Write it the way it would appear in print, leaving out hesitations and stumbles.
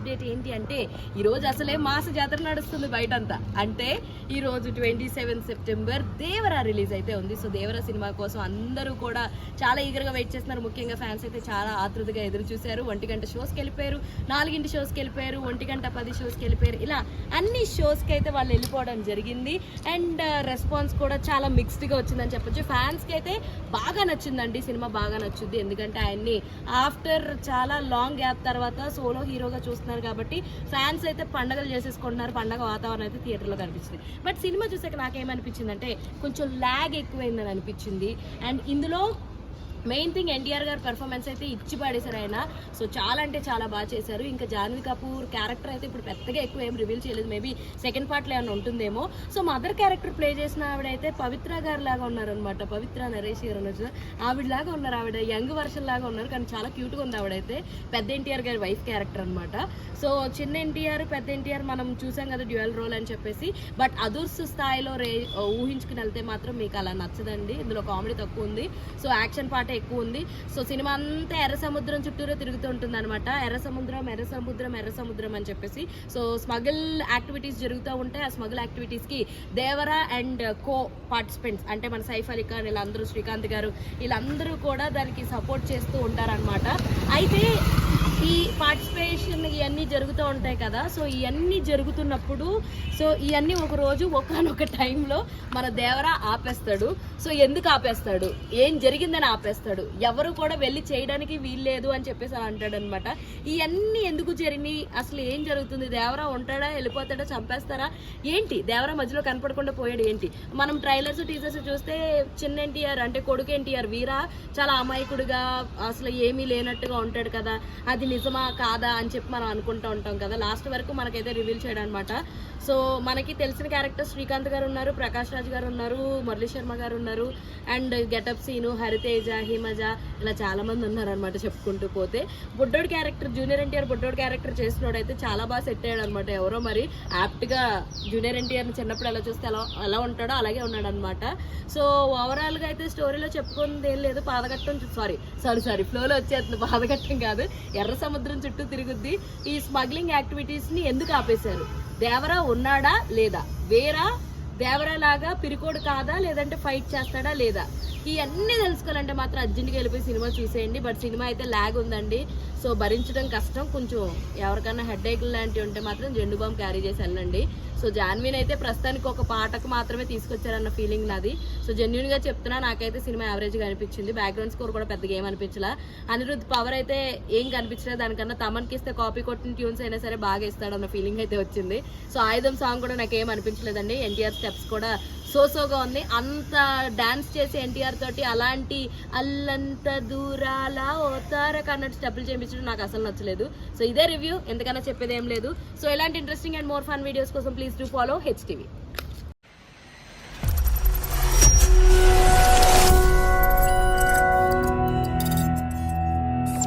Update ఏంటి అంటే ఈరోజు అసలే మాస జాతర నడుస్తుంది బయటంతా. అంటే ఈరోజు 27 సెప్టెంబర్ దేవరా రిలీజ్ అయితే ఉంది. సో దేవరా సినిమా కోసం అందరూ కూడా చాలా ఈగర్గా వెయిట్ చేస్తున్నారు. ముఖ్యంగా ఫ్యాన్స్ అయితే చాలా ఆతృతగా ఎదురు చూశారు. 1 గంట షోస్కి వెళ్ళిపోయారు, 4 షోస్కి వెళ్ళిపోయారు, 1 గంట 10 షోస్కి వెళ్ళిపోయారు. ఇలా అన్ని షోస్కి అయితే వాళ్ళు వెళ్ళిపోవడం జరిగింది. అండ్ రెస్పాన్స్ కూడా చాలా మిక్స్డ్గా వచ్చిందని చెప్పొచ్చు. ఫ్యాన్స్కి అయితే బాగా నచ్చిందండి సినిమా, బాగా నచ్చుద్ది. ఎందుకంటే ఆయన్ని ఆఫ్టర్ చాలా లాంగ్ గ్యాప్ తర్వాత సోలో హీరోగా చూస్తున్నారు కాబట్టి ఫ్యాన్స్ అయితే పండగలు చేసేసుకుంటున్నారు. పండగ వాతావరణం అయితే థియేటర్లో కనిపించింది. బట్ సినిమా చూసాక నాకేమనిపించింది అంటే కొంచెం ల్యాగ్ ఎక్కువైందని అనిపించింది. అండ్ ఇందులో మెయిన్ థింగ్ ఎన్టీఆర్ గారు పెర్ఫార్మెన్స్ అయితే ఇచ్చి పడేశారు ఆయన. సో చాలా అంటే చాలా బాగా చేశారు. ఇంకా జాన్వీ కపూర్ క్యారెక్టర్ అయితే ఇప్పుడు పెద్దగా ఎక్కువ ఏం రివీల్ చేయలేదు. మేబీ సెకండ్ పార్ట్లో ఏమైనా ఉంటుందేమో. సో మదర్ క్యారెక్టర్ ప్లే చేసిన ఆవిడైతే పవిత్ర గారు లాగా ఉన్నారనమాట. పవిత్ర నరేష్ గారు ఉన్నారు, ఆవిడ లాగా ఉన్నారు. ఆవిడ యంగ్ వర్షన్ లాగా ఉన్నారు, కానీ చాలా క్యూట్గా ఉంది ఆవిడైతే. పెద్ద ఎన్టీఆర్ గారి వైఫ్ క్యారెక్టర్ అనమాట. సో చిన్న ఎన్టీఆర్ పెద్ద ఎన్టీఆర్ మనం చూసాం కదా డ్యూయల్ రోల్ అని చెప్పేసి. బట్ అదుర్స్ స్థాయిలో ఊహించుకుని వెళ్తే మాత్రం మీకు అలా నచ్చదండి. ఇందులో కామెడీ తక్కువ ఉంది, సో యాక్షన్ పార్ట్ ఎక్కువ ఉంది. సో సినిమా అంతా ఎర్ర సముద్రం చుట్టూరే తిరుగుతూ ఉంటుంది అనమాట. ఎర్ర సముద్రం ఎర్ర సముద్రం ఎర్ర సముద్రం అని చెప్పేసి. సో స్మగిల్ యాక్టివిటీస్ జరుగుతూ ఉంటాయి. ఆ స్మగిల్ యాక్టివిటీస్కి దేవరా అండ్ కో పార్టిసిపెంట్స్ అంటే మన సైఫ్ అలీ ఖాన్ వీళ్ళందరూ, శ్రీకాంత్ గారు వీళ్ళందరూ కూడా దానికి సపోర్ట్ చేస్తూ ఉంటారనమాట. అయితే ఈ పార్టిసిపేషన్ ఇవన్నీ జరుగుతూ ఉంటాయి కదా. సో ఇవన్నీ జరుగుతున్నప్పుడు సో ఇవన్నీ ఒకరోజు ఒకనొక టైంలో మన దేవరా ఆపేస్తాడు. సో ఎందుకు ఆపేస్తాడు, ఏం జరిగిందని ఆపేస్తాడు, ఎవరు కూడా వెళ్ళి చేయడానికి వీల్లేదు అని చెప్పేసి అలా అంటాడు అనమాట. ఇవన్నీ ఎందుకు జరిగినాయి, అసలు ఏం జరుగుతుంది, దేవరా ఉంటాడా, వెళ్ళిపోతాడా, చంపేస్తారా ఏంటి, దేవరా మధ్యలో కనపడకుండా పోయాడు ఏంటి. మనం ట్రైలర్స్ టీజర్స్ చూస్తే చిన్న ఎన్టీఆర్ అంటే కొడుకు ఎన్టీఆర్ వీర చాలా అమాయకుడిగా అసలు ఏమీ లేనట్టుగా ఉంటాడు కదా, అది నిజమా కాదా అని చెప్పి మనం అనుకుంటూ ఉంటాం కదా. లాస్ట్ వరకు మనకైతే రివీల్ చేయడం అనమాట. సో మనకి తెలిసిన క్యారెక్టర్స్ శ్రీకాంత్ గారు ఉన్నారు, ప్రకాష్ రాజ్ గారు ఉన్నారు, మురళీ శర్మ గారు ఉన్నారు, అండ్ గెటప్ సీను, హరితేజ, హిమజ ఇలా చాలా మంది ఉన్నారు అనమాట చెప్పుకుంటూ పోతే. బుడ్డోడు క్యారెక్టర్ జూనియర్ ఎన్టీఆర్ బుడ్డోడు క్యారెక్టర్ చేసినోడు అయితే చాలా బాగా సెట్ అయ్యాడు అనమాట. ఎవరో మరి యాప్ట్గా జూనియర్ ఎన్టీఆర్ని చిన్నప్పుడు ఎలా చూస్తే ఎలా ఉంటాడో అలాగే ఉన్నాడు అనమాట. సో ఓవరాల్గా అయితే స్టోరీలో చెప్పుకుంది ఏం లేదు. పాదఘట్టం సారీ ఫ్లోలో వచ్చేస్తుంది, పాదఘట్టం కాదు, ఎర్ర సముద్రం చుట్టూ తిరుగుద్ది. ఈ స్మగ్లింగ్ యాక్టివిటీస్ని ఎందుకు ఆపేశారు, దేవరా ఉన్నాడా లేదా, వేరా దేవరా లాగా పిరికోడు కాదా, లేదంటే ఫైట్ చేస్తాడా లేదా, ఇవన్నీ తెలుసుకోవాలంటే మాత్రం అర్జెంట్గా వెళ్ళిపోయి సినిమా చూసేయండి. బట్ సినిమా అయితే ల్యాగ్ ఉందండి, సో భరించడం కష్టం. కొంచెం ఎవరికైనా హెడ్ ఏక్ లాంటివి ఉంటే మాత్రం జెండు బాంబు క్యారీ చేసి వెళ్ళండి. సో జాన్వీని అయితే ప్రస్తుతానికి ఒక పాటకు మాత్రమే తీసుకొచ్చారన్న ఫీలింగ్ నాది. సో జెన్యున్గా చెప్తున్నా, నాకైతే సినిమా యావరేజ్గా అనిపించింది. బ్యాక్గ్రౌండ్ స్కోర్ కూడా పెద్దగా ఏం అనిపించలా. అనిరుద్ధ్ పవర్ అయితే ఏం కనిపించలేదు. దానికన్నా తమన్కి ఇస్తే కాపీ కొట్టిన ట్యూన్స్ అయినా సరే బాగా ఇస్తాడన్న ఫీలింగ్ అయితే వచ్చింది. సో ఆయుధం సాంగ్ కూడా నాకేం అనిపించలేదండి. ఎన్టీఆర్ స్టెప్స్ కూడా సోగా ఉంది. అంత డాన్స్ చేసి ఎన్టీఆర్ తోటి అలాంటి అల్లంత దూరాల ఓతారక అన్నట్టు స్టెప్పులు చేయించడం నాకు అసలు నచ్చలేదు. సో ఇదే రివ్యూ, ఎంతకన్నా చెప్పేది ఏం లేదు. సో ఇలాంటి interesting and more fun videos కోసం ప్లీజ్ డూ ఫాలో HTV.